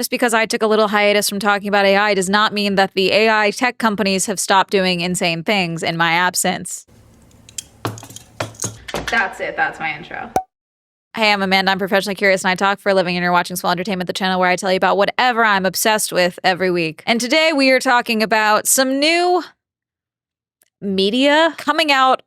Just because I took a little hiatus from talking about AI does not mean that the AI tech companies have stopped doing insane things in my absence. That's it. That's my intro. Hey, I'm Amanda. I'm professionally curious and I talk for a living, and you're watching Swell Entertainment, the channel where I tell you about whatever I'm obsessed with every week. And today we are talking about some new media coming out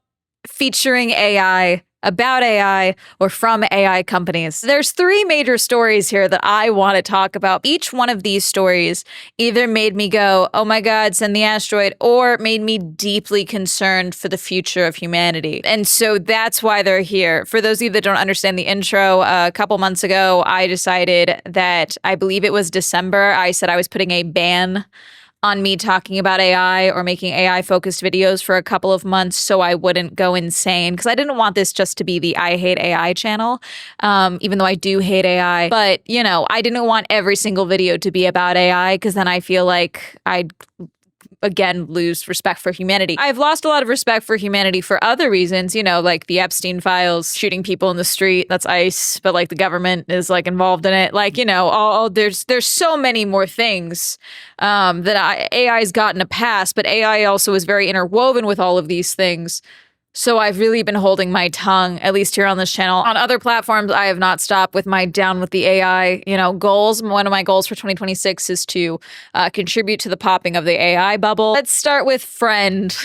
featuring AI, about AI, or from AI companies. There's three major stories here that I want to talk about. Each one of these stories either made me go, oh my God, send the asteroid, or made me deeply concerned for the future of humanity. And so that's why they're here. For those of you that don't understand the intro, a couple months ago, I decided that, I believe it was December, I said I was putting a ban on me talking about AI or making AI-focused videos for a couple of months so I wouldn't go insane. Because I didn't want this just to be the I Hate AI channel, even though I do hate AI. But, you know, I didn't want every single video to be about AI because then I feel like I'd again lose respect for humanity. I've lost a lot of respect for humanity for other reasons, you know, like the Epstein files, shooting people in the street, that's ICE, but like the government is like involved in it. Like, you know, there's so many more things that AI's gotten a pass, but AI also is very interwoven with all of these things. So I've really been holding my tongue, at least here on this channel. On other platforms, I have not stopped with my down with the AI, goals. One of my goals for 2026 is to contribute to the popping of the AI bubble. Let's start with Friend.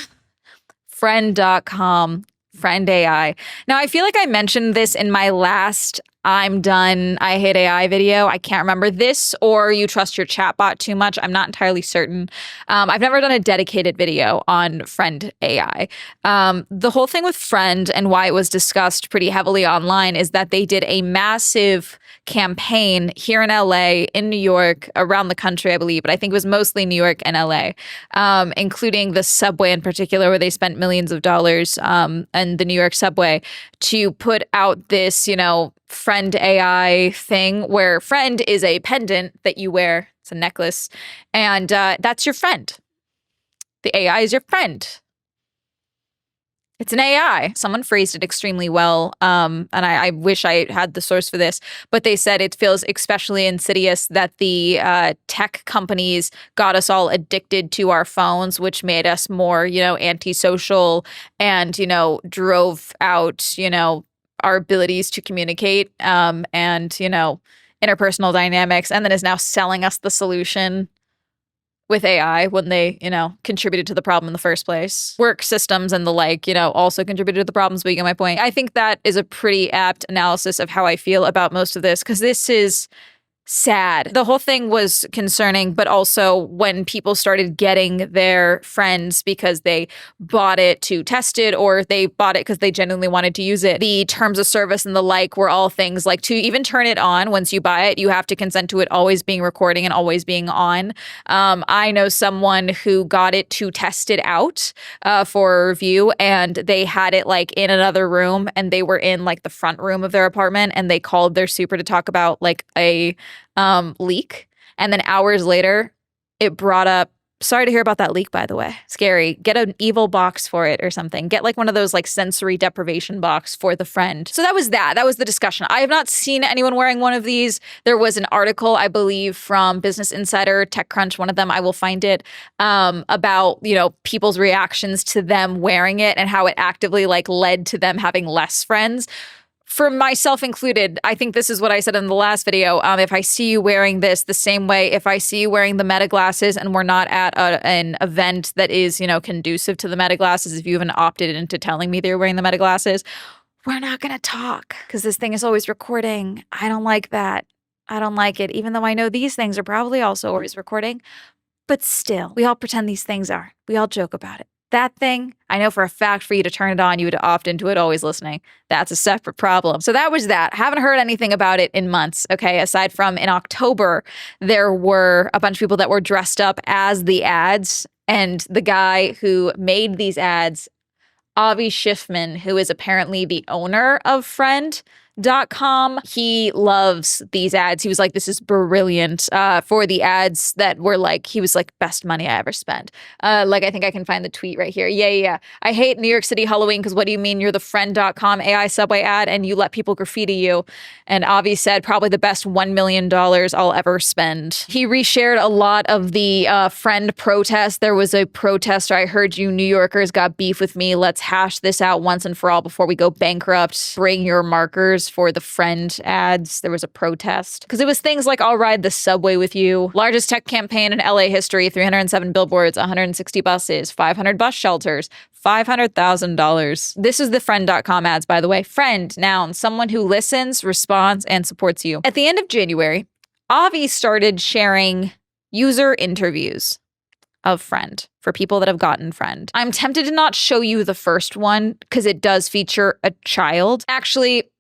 Friend.com. Friend AI. Now, I feel like I mentioned this in my last I'm done, I hate AI video. I can't remember this, or you trust your chatbot too much. I'm not entirely certain. I've never done a dedicated video on Friend AI. The whole thing with Friend and why it was discussed pretty heavily online is that they did a massive campaign here in LA, in New York, around the country, I believe, but I think it was mostly New York and LA, including the subway in particular, where they spent millions of dollars, and the New York subway, to put out this, Friend AI thing where Friend is a pendant that you wear. It's a necklace, and that's your friend. The AI is your friend. It's an AI. Someone phrased it extremely well, and I wish I had the source for this, but they said it feels especially insidious that the tech companies got us all addicted to our phones, which made us more, antisocial and, drove out, our abilities to communicate and, interpersonal dynamics, and then is now selling us the solution with AI when they, contributed to the problem in the first place. Work systems and the like, also contributed to the problems, but you get my point. I think that is a pretty apt analysis of how I feel about most of this, because this is sad. The whole thing was concerning, but also when people started getting their friends because they bought it to test it, or they bought it because they genuinely wanted to use it, the terms of service and the like were all things like, to even turn it on once you buy it, you have to consent to it always being recording and always being on. I know someone who got it to test it out for a review, and they had it like in another room, and they were in like the front room of their apartment, and they called their super to talk about like a leak, and then hours later it brought up, sorry to hear about that leak, by the way, scary, get an evil box for it or something, get like one of those like sensory deprivation box for the Friend. So that was the discussion. I have not seen anyone wearing one of these. There was an article, I believe, from Business Insider, TechCrunch, one of them, I will find it, about, people's reactions to them wearing it and how it actively like led to them having less friends. For myself included, I think this is what I said in the last video. If I see you wearing this the same way, if I see you wearing the Meta glasses and we're not at an event that is, conducive to the Meta glasses, if you haven't opted into telling me that you're wearing the Meta glasses, we're not going to talk because this thing is always recording. I don't like that. I don't like it, even though I know these things are probably also always recording. But still, we all pretend these things are. We all joke about it. That thing, I know for a fact for you to turn it on, you would opt into it, always listening. That's a separate problem. So that was that. Haven't heard anything about it in months, okay? Aside from in October, there were a bunch of people that were dressed up as the ads, and the guy who made these ads, Avi Schiffman, who is apparently the owner of Friend, friend.com. He loves these ads. He was like, this is brilliant for the ads that were like, he was like, best money I ever spent. Like, I think I can find the tweet right here. Yeah. I hate New York City Halloween because what do you mean you're the friend.com AI subway ad and you let people graffiti you? And Avi said, probably the best $1 million I'll ever spend. He reshared a lot of the friend protest. There was a protester. I heard you New Yorkers got beef with me. Let's hash this out once and for all before we go bankrupt. Bring your markers for the friend ads. There was a protest because it was things like I'll ride the subway with you. Largest tech campaign in LA history, 307 billboards, 160 buses, 500 bus shelters, $500,000. This is the friend.com ads, by the way. Friend, noun, someone who listens, responds, and supports you. At the end of January, Avi started sharing user interviews of Friend for people that have gotten Friend. I'm tempted to not show you the first one because it does feature a child. Actually,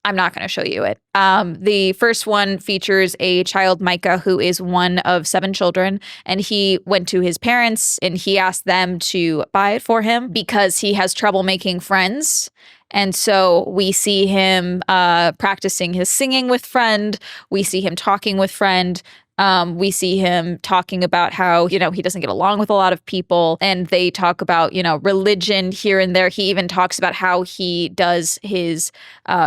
I'm not going to show you it. The first one features a child, Micah, who is one of 7 children. And he went to his parents and he asked them to buy it for him because he has trouble making friends. And so we see him practicing his singing with Friend. We see him talking with Friend. We see him talking about how, he doesn't get along with a lot of people. And they talk about, religion here and there. He even talks about how he does his,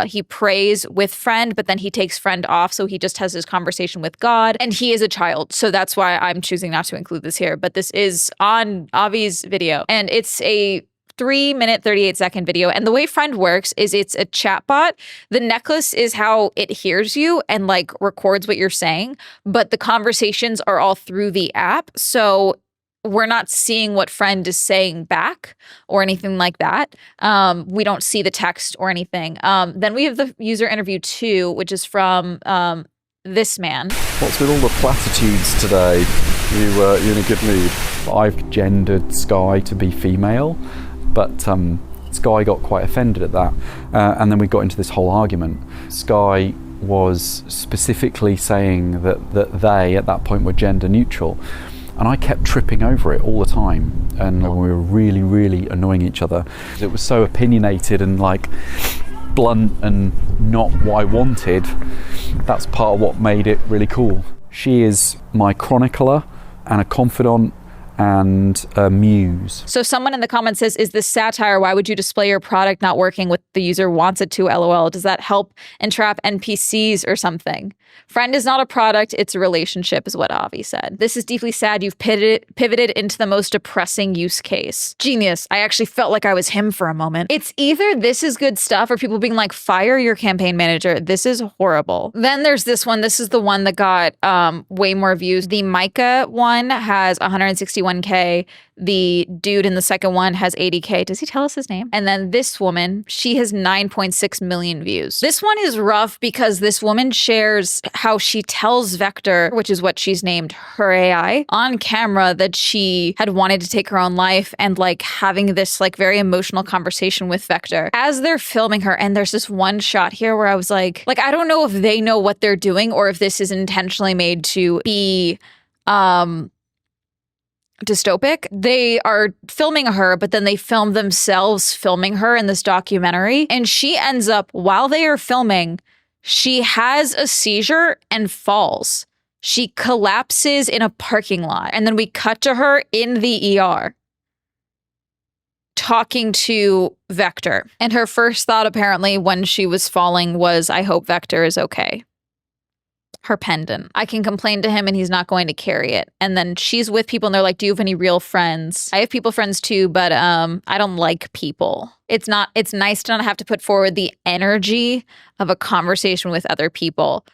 he prays with Friend, but then he takes Friend off. So he just has his conversation with God. And he is a child. So that's why I'm choosing not to include this here. But this is on Avi's video. And it's a 3-minute, 38-second video. And the way Friend works is it's a chatbot. The necklace is how it hears you and like records what you're saying, but the conversations are all through the app. So we're not seeing what Friend is saying back or anything like that. We don't see the text or anything. Then we have the user interview 2, which is from this man. What's with all the platitudes today? You're in a good mood. I've gendered Sky to be female. But Sky got quite offended at that. And then we got into this whole argument. Sky was specifically saying that they, at that point, were gender neutral. And I kept tripping over it all the time. And we were really, really annoying each other. It was so opinionated and like blunt and not what I wanted. That's part of what made it really cool. She is my chronicler and a confidant and a muse. So someone in the comments says, is this satire? Why would you display your product not working what the user wants it to? LOL. Does that help entrap NPCs or something? Friend is not a product, it's a relationship, is what Avi said. This is deeply sad. You've pivoted into the most depressing use case. Genius. I actually felt like I was him for a moment. It's either this is good stuff or people being like, fire your campaign manager. This is horrible. Then there's this one. This is the one that got way more views. The Micah one has 161K. The dude in the second one has 80K. Does he tell us his name? And then this woman, she has 9.6 million views. This one is rough because this woman shares how she tells Vector, which is what she's named her AI, on camera that she had wanted to take her own life and like having this like very emotional conversation with Vector as they're filming her. And there's this one shot here where I was like, I don't know if they know what they're doing or if this is intentionally made to be, dystopic. They are filming her, but then they film themselves filming her in this documentary. And she ends up, while they are filming, she has a seizure and falls. She collapses in a parking lot. And then we cut to her in the ER talking to Vector. And her first thought, apparently, when she was falling was, I hope Vector is okay. Her pendant. I can complain to him and he's not going to carry it. And then she's with people and they're like, do you have any real friends? I have people friends too, but I don't like people. It's nice to not have to put forward the energy of a conversation with other people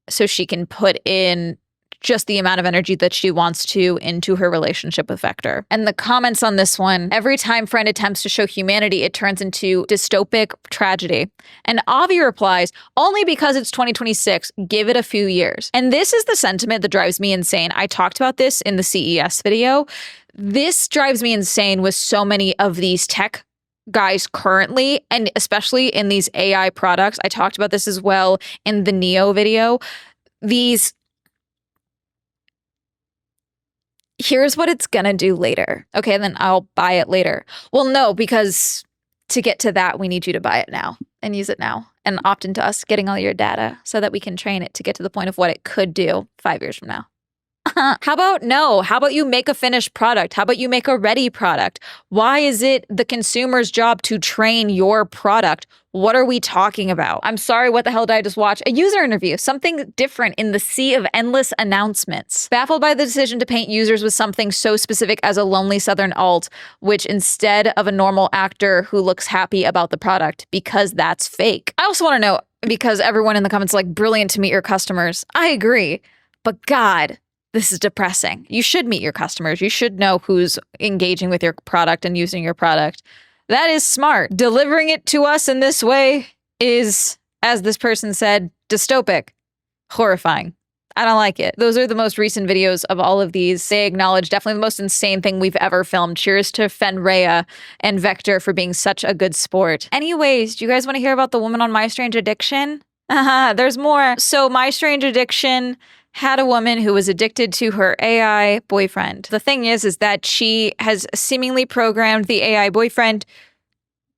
so she can put in just the amount of energy that she wants to into her relationship with Vector. And the comments on this one, every time Friend attempts to show humanity, it turns into dystopic tragedy. And Avi replies, only because it's 2026, give it a few years. And this is the sentiment that drives me insane. I talked about this in the CES video. This drives me insane with so many of these tech guys currently, and especially in these AI products. I talked about this as well in the Neo video. Here's what it's gonna do later. Okay, then I'll buy it later. Well, no, because to get to that, we need you to buy it now and use it now. and opt into us getting all your data so that we can train it to get to the point of what it could do 5 years from now. How about you make a finished product? How about you make a ready product? Why is it the consumer's job to train your product? What are we talking about? I'm sorry, what the hell did I just watch? A user interview, something different in the sea of endless announcements. Baffled by the decision to paint users with something so specific as a lonely Southern alt, which instead of a normal actor who looks happy about the product, because that's fake. I also want to know, because everyone in the comments is like, brilliant to meet your customers. I agree, but God, this is depressing. You should meet your customers. You should know who's engaging with your product and using your product. That is smart. Delivering it to us in this way is, as this person said, dystopic, horrifying. I don't like it. Those are the most recent videos of all of these. They acknowledge definitely the most insane thing we've ever filmed. Cheers to Fenrea and Vector for being such a good sport. Anyways, do you guys want to hear about the woman on My Strange Addiction? There's more. So My Strange Addiction had a woman who was addicted to her AI boyfriend. The thing is that she has seemingly programmed the AI boyfriend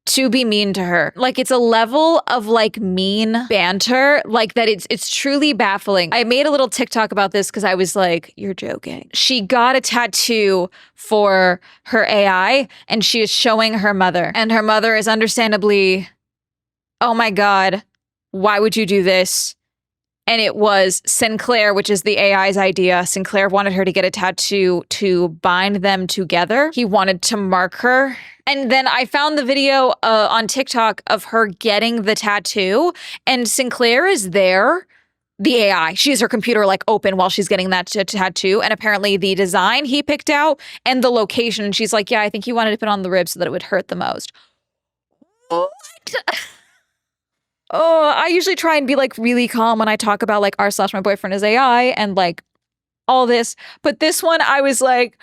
to be mean to her. Like, it's a level of like mean banter, like that it's truly baffling. I made a little TikTok about this because I was like, you're joking. She got a tattoo for her AI and she is showing her mother. And her mother is understandably, oh my God, why would you do this? And it was Sinclair, which is the AI's idea. Sinclair wanted her to get a tattoo to bind them together. He wanted to mark her. And then I found the video on TikTok of her getting the tattoo, and Sinclair is there. The AI, she has her computer like open while she's getting that tattoo. And apparently the design he picked out and the location. And she's like, yeah, I think he wanted to put on the ribs so that it would hurt the most. What? Oh, I usually try and be like really calm when I talk about like r/my boyfriend is AI and like all this. But this one, I was like,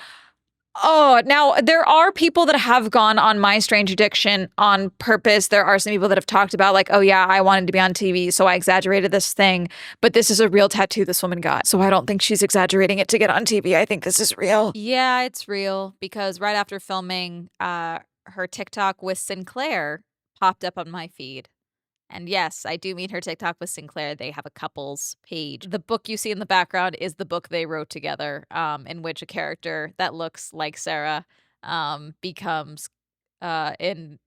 oh, now there are people that have gone on My Strange Addiction on purpose. There are some people that have talked about like, oh yeah, I wanted to be on TV, so I exaggerated this thing. But this is a real tattoo this woman got. So I don't think she's exaggerating it to get on TV. I think this is real. Yeah, it's real because right after filming her TikTok with Sinclair popped up on my feed. And yes, I do mean her TikTok with Sinclair. They have a couples page. The book you see in the background is the book they wrote together, in which a character that looks like Sarah becomes in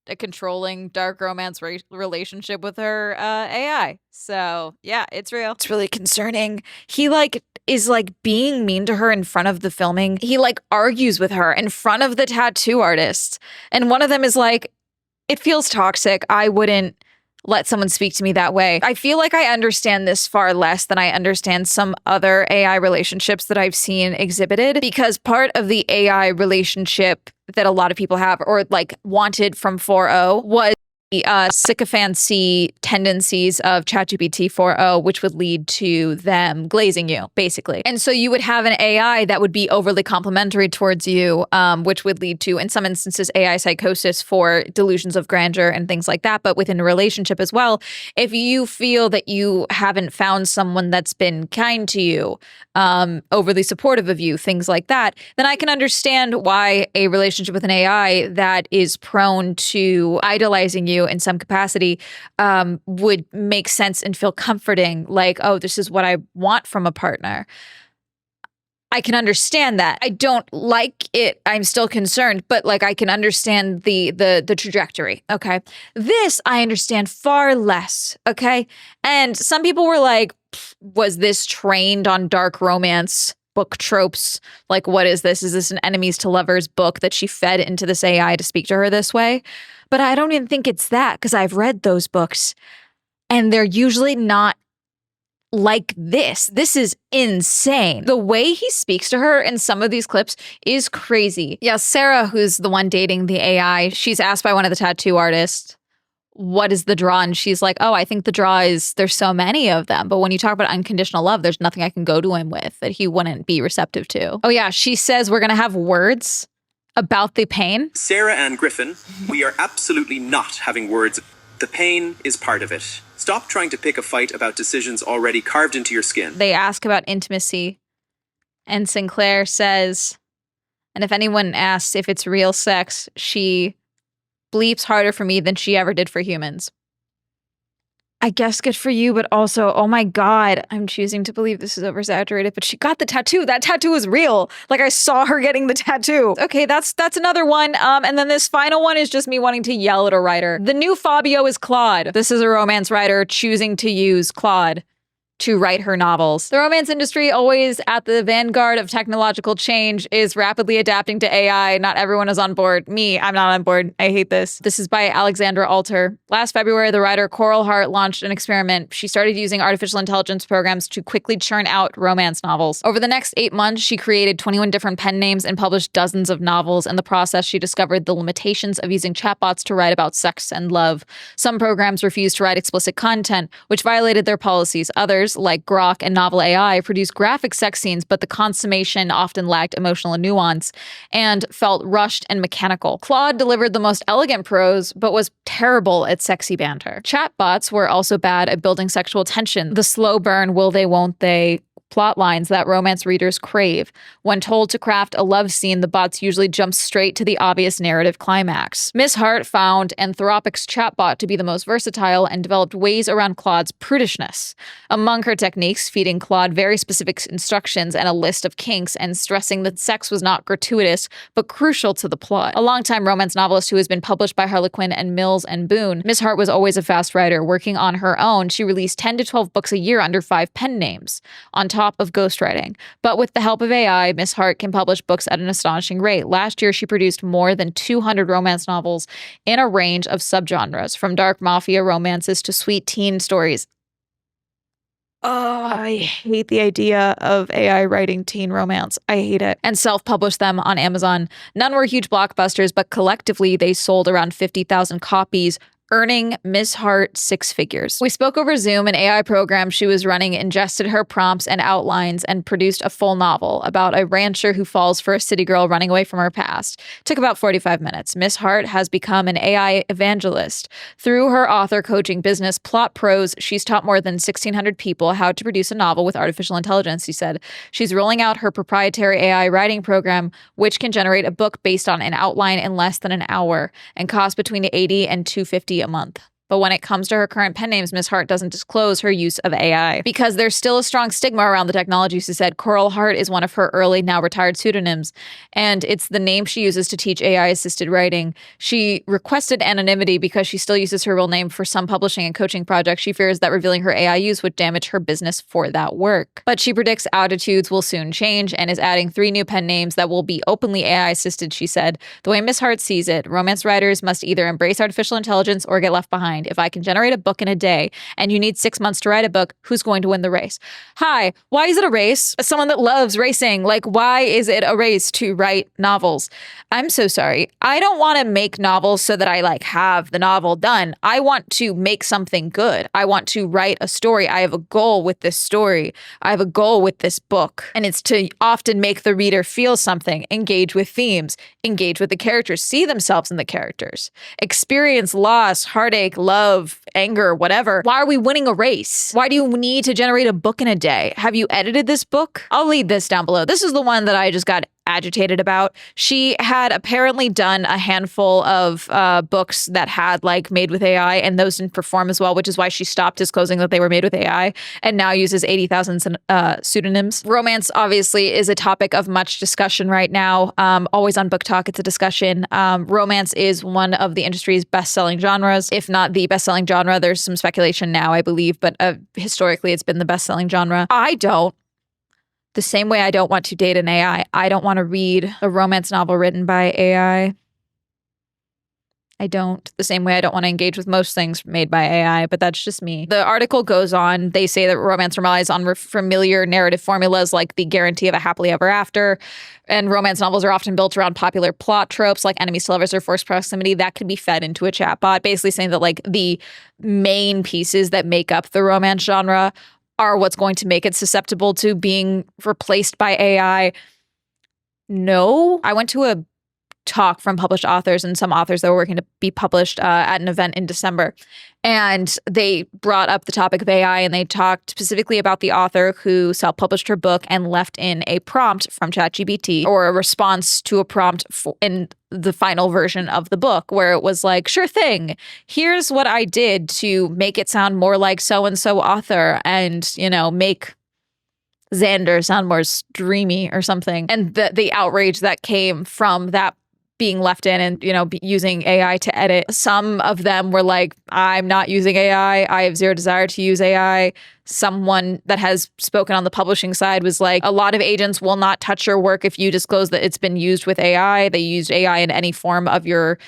a controlling dark romance relationship with her AI. So yeah, it's real. It's really concerning. He like is like being mean to her in front of the filming. He like argues with her in front of the tattoo artist. And one of them is like, it feels toxic. I wouldn't let someone speak to me that way. I feel like I understand this far less than I understand some other AI relationships that I've seen exhibited, because part of the AI relationship that a lot of people have or like wanted from 4.0 was the sycophancy tendencies of ChatGPT 4.0, which would lead to them glazing you, basically. And so you would have an AI that would be overly complimentary towards you, which would lead to, in some instances, AI psychosis for delusions of grandeur and things like that. But within a relationship as well, if you feel that you haven't found someone that's been kind to you, overly supportive of you, things like that, then I can understand why a relationship with an AI that is prone to idolizing you in some capacity would make sense and feel comforting, like, oh, this is what I want from a partner. I can understand that. I don't like it. I'm still concerned, but like I can understand the trajectory. Okay. This I understand far less. Okay. And some people were like, was this trained on dark romance book tropes? Like, what is this? Is this an enemies to lovers book that she fed into this AI to speak to her this way? But I don't even think it's that, because I've read those books and they're usually not like this. This is insane. The way he speaks to her in some of these clips is crazy. Yeah, Sarah, who's the one dating the AI, she's asked by one of the tattoo artists, what is the draw? And she's like, oh, I think the draw is there's so many of them. But when you talk about unconditional love, there's nothing I can go to him with that he wouldn't be receptive to. Oh yeah, she says we're going to have words about the pain. Sarah Ann Griffin, we are absolutely not having words. The pain is part of it. Stop trying to pick a fight about decisions already carved into your skin. They ask about intimacy, and Sinclair says, and if anyone asks if it's real sex, she bleeps harder for me than she ever did for humans. I guess good for you, but also, oh my God, I'm choosing to believe this is oversaturated, but she got the tattoo. That tattoo is real. Like I saw her getting the tattoo. Okay, that's another one. And then this final one is just me wanting to yell at a writer. The new Fabio is Claude. This is a romance writer choosing to use Claude to write her novels. The romance industry, always at the vanguard of technological change, is rapidly adapting to AI. Not everyone is on board. Me, I'm not on board. I hate this. This is by Alexandra Alter. Last February, the writer Coral Hart launched an experiment. She started using artificial intelligence programs to quickly churn out romance novels. Over the next 8 months, she created 21 different pen names and published dozens of novels. In the process, she discovered the limitations of using chatbots to write about sex and love. Some programs refused to write explicit content, which violated their policies. Others, like Grok and Novel AI, produced graphic sex scenes, but the consummation often lacked emotional nuance and felt rushed and mechanical. Claude delivered the most elegant prose, but was terrible at sexy banter. Chatbots were also bad at building sexual tension, the slow burn, will they, won't they plot lines that romance readers crave. When told to craft a love scene, the bots usually jump straight to the obvious narrative climax. Miss Hart found Anthropic's chatbot to be the most versatile and developed ways around Claude's prudishness. Among her techniques, feeding Claude very specific instructions and a list of kinks, and stressing that sex was not gratuitous, but crucial to the plot. A longtime romance novelist who has been published by Harlequin and Mills and Boon, Miss Hart was always a fast writer. Working on her own, she released 10 to 12 books a year under 5 pen names, on top of ghostwriting. But with the help of AI, Miss Hart can publish books at an astonishing rate. Last year, she produced more than 200 romance novels in a range of subgenres, from dark mafia romances to sweet teen stories. Oh, I hate the idea of AI writing teen romance. I hate it. And self-published them on Amazon. None were huge blockbusters, but collectively they sold around 50,000 copies, earning Miss Hart 6 figures. We spoke over Zoom. An AI program she was running ingested her prompts and outlines and produced a full novel about a rancher who falls for a city girl running away from her past. It took about 45 minutes. Miss Hart has become an AI evangelist. Through her author coaching business, Plot Pros, she's taught more than 1,600 people how to produce a novel with artificial intelligence, she said. She's rolling out her proprietary AI writing program, which can generate a book based on an outline in less than an hour and cost between $80 and $250 a month. But when it comes to her current pen names, Miss Hart doesn't disclose her use of AI because there's still a strong stigma around the technology, she said. Coral Hart is one of her early, now retired pseudonyms, and it's the name she uses to teach AI-assisted writing. She requested anonymity because she still uses her real name for some publishing and coaching projects. She fears that revealing her AI use would damage her business for that work. But she predicts attitudes will soon change and is adding 3 new pen names that will be openly AI-assisted, she said. The way Miss Hart sees it, romance writers must either embrace artificial intelligence or get left behind. If I can generate a book in a day and you need 6 months to write a book, who's going to win the race? Hi, why is it a race? As someone that loves racing, like, why is it a race to write novels? I'm so sorry. I don't want to make novels so that I have the novel done. I want to make something good. I want to write a story. I have a goal with this story. I have a goal with this book. And it's to often make the reader feel something, engage with themes, engage with the characters, see themselves in the characters, experience loss, heartache, love, anger, whatever. Why are we winning a race? Why do you need to generate a book in a day? Have you edited this book? I'll leave this down below. This is the one that I just got agitated about. She had apparently done a handful of books that had made with AI, and those didn't perform as well, which is why she stopped disclosing that they were made with AI and now uses 80,000 pseudonyms. Romance obviously is a topic of much discussion right now. Always on Book Talk, it's a discussion. Romance is one of the industry's best-selling genres, if not the best-selling genre. There's some speculation now, I believe, but historically it's been the best-selling genre. The same way I don't want to date an AI, I don't want to read a romance novel written by AI. I don't. The same way I don't want to engage with most things made by AI, but that's just me. The article goes on. They say that romance relies on familiar narrative formulas like the guarantee of a happily ever after, and romance novels are often built around popular plot tropes like enemies to lovers or forced proximity that can be fed into a chatbot, basically saying that the main pieces that make up the romance genre are what's going to make it susceptible to being replaced by AI. No, I went to a talk from published authors and some authors that were working to be published at an event in December. And they brought up the topic of AI, and they talked specifically about the author who self-published her book and left in a prompt from ChatGPT, or a response to a prompt in the final version of the book, where it was like, sure thing, here's what I did to make it sound more like so-and-so author and, make Xander sound more streamy or something. And the outrage that came from that being left in and, using AI to edit. Some of them were like, I'm not using AI. I have zero desire to use AI. Someone that has spoken on the publishing side was like, a lot of agents will not touch your work if you disclose that it's been used with AI. They used AI in any form of your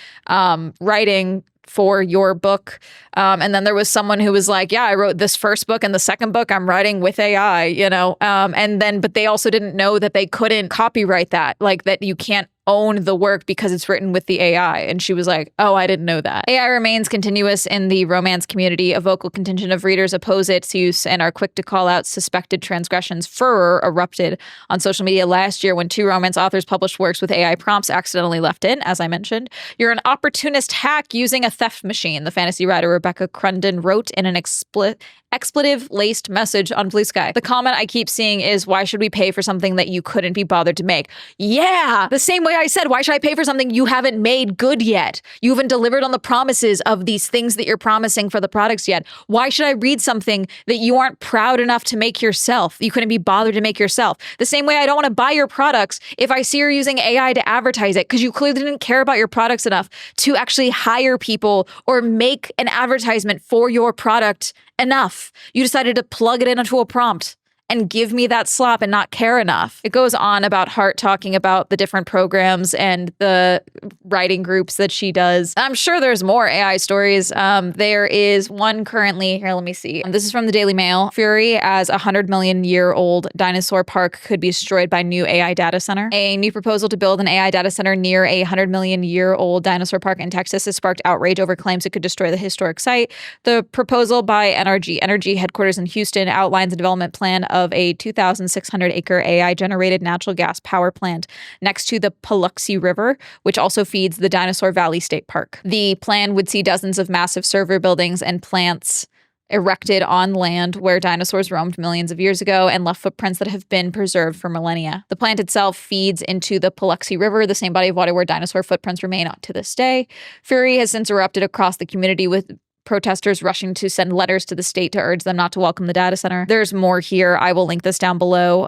writing for your book. And then there was someone who was like, yeah, I wrote this first book and the second book I'm writing with AI, but they also didn't know that they couldn't copyright that, like that you can't own the work because it's written with the AI. And she was like, oh, I didn't know that. AI remains continuous in the romance community. A vocal contingent of readers oppose its use and are quick to call out suspected transgressions. Furor erupted on social media last year when 2 romance authors published works with AI prompts accidentally left in, as I mentioned. You're an opportunist hack using a theft machine, the fantasy writer Rebecca Crunden wrote in an expletive-laced message on Blue Sky. The comment I keep seeing is, why should we pay for something that you couldn't be bothered to make? Yeah! The same way I said, why should I pay for something you haven't made good yet? You haven't delivered on the promises of these things that you're promising for the products yet. Why should I read something that you aren't proud enough to make yourself? You couldn't be bothered to make yourself. The same way I don't want to buy your products if I see you're using AI to advertise it, because you clearly didn't care about your products enough to actually hire people or make an advertisement for your product enough. You decided to plug it into a prompt and give me that slop and not care enough. It goes on about Hart talking about the different programs and the writing groups that she does. I'm sure there's more AI stories. There is one currently, here, let me see. This is from the Daily Mail. Fury as a 100 million year old dinosaur park could be destroyed by new AI data center. A new proposal to build an AI data center near a 100 million year old dinosaur park in Texas has sparked outrage over claims it could destroy the historic site. The proposal by NRG Energy headquarters in Houston outlines a development plan of a 2,600 acre AI generated natural gas power plant next to the Paluxy River, which also feeds the Dinosaur Valley State Park. The plan would see dozens of massive server buildings and plants erected on land where dinosaurs roamed millions of years ago and left footprints that have been preserved for millennia. The plant itself feeds into the Paluxy River, the same body of water where dinosaur footprints remain to this day. Fury has since erupted across the community, with protesters rushing to send letters to the state to urge them not to welcome the data center. There's more here. I will link this down below.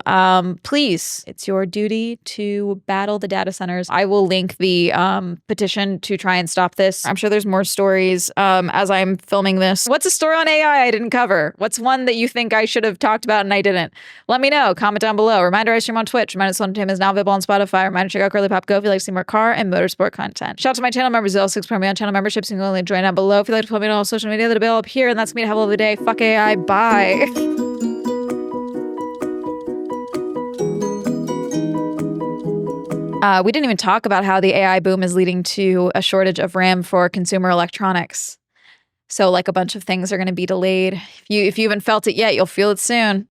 Please, it's your duty to battle the data centers. I will link the petition to try and stop this. I'm sure there's more stories as I'm filming this. What's a story on AI I didn't cover? What's one that you think I should have talked about and I didn't? Let me know. Comment down below. Reminder, I stream on Twitch. Reminder, Swell Entertainment is now available on Spotify. Reminder, check out Girly Pop Go if you like to see more car and motorsport content. Shout out to my channel members. There's 6 Premium channel memberships. You can only join down below. If you'd like to follow me on all social media, that'll be all up here. And that's me to have a lovely day. Fuck AI. Bye. We didn't even talk about how the AI boom is leading to a shortage of RAM for consumer electronics. So like a bunch of things are going to be delayed. If you haven't felt it yet, you'll feel it soon.